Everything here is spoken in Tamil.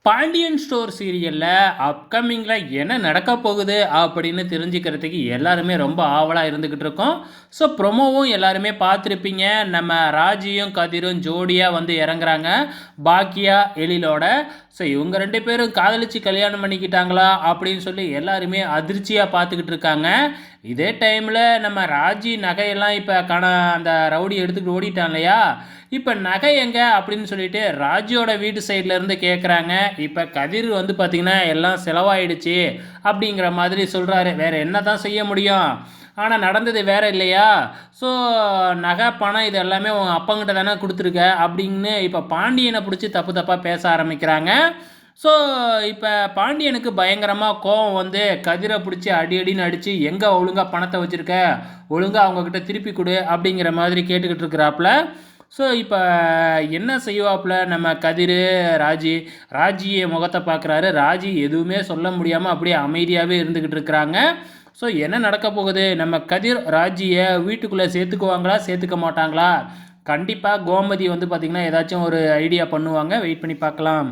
பாண்டியன் ஸ்டோர் சீரியலில் அப்கமிங்கில் என்ன நடக்க போகுது அப்படின்னு தெரிஞ்சுக்கிறதுக்கு எல்லாருமே ரொம்ப ஆவலாக இருந்துக்கிட்டு இருக்கோம். ஸோ ப்ரொமோவும் எல்லாருமே பார்த்துருப்பீங்க. நம்ம ராஜியும் கதிரும் ஜோடியாக வந்து இறங்குறாங்க பாக்கியா எழிலோட. ஸோ இவங்க ரெண்டு பேரும் காதலிச்சு கல்யாணம் பண்ணிக்கிட்டாங்களா அப்படின்னு சொல்லி எல்லாருமே அதிர்ச்சியாக பார்த்துக்கிட்டு இருக்காங்க. இதே டைமில் நம்ம ராஜி நகையெல்லாம் இப்போ அந்த ரவுடி எடுத்துக்கிட்டு ஓடிட்டான் இல்லையா, இப்போ நகை எங்கே அப்படின்னு சொல்லிட்டு ராஜியோட வீட்டு சைட்லேருந்து கேட்குறாங்க. இப்போ கதிர் வந்து பார்த்திங்கன்னா எல்லாம் செலவாயிடுச்சு அப்படிங்கிற மாதிரி சொல்கிறாரு. வேறு என்ன தான் செய்ய முடியும், ஆனால் நடந்தது வேறு இல்லையா. ஸோ நகை பணம் இது எல்லாமே உன் அப்பங்கிட்ட தானே கொடுத்துருக்க அப்படின்னு இப்போ பாண்டியனை பிடிச்சி தப்பு தப்பாக பேச ஆரம்பிக்கிறாங்க. ஸோ இப்போ பாண்டியனுக்கு பயங்கரமாக கோவம் வந்து கதிரை பிடிச்சி அடின்னு அடித்து எங்கே ஒழுங்காக பணத்தை வச்சுருக்க, ஒழுங்காக அவங்கக்கிட்ட திருப்பி கொடு அப்படிங்கிற மாதிரி கேட்டுக்கிட்டு இருக்கிறாப்புல. ஸோ இப்போ என்ன செய்வாப்புல நம்ம கதிர், ராஜியை முகத்தை பார்க்குறாரு. ராஜி எதுவுமே சொல்ல முடியாமல் அப்படியே அமைதியாகவே இருந்துக்கிட்டு இருக்கிறாங்க. ஸோ என்ன நடக்க போகுது, நம்ம கதிர் ராஜியை வீட்டுக்குள்ளே சேர்த்துக்குவாங்களா சேர்த்துக்க மாட்டாங்களா? கண்டிப்பாக கோமதி வந்து பார்த்திங்கன்னா ஏதாச்சும் ஒரு ஐடியா பண்ணுவாங்க. வெயிட் பண்ணி பார்க்கலாம்.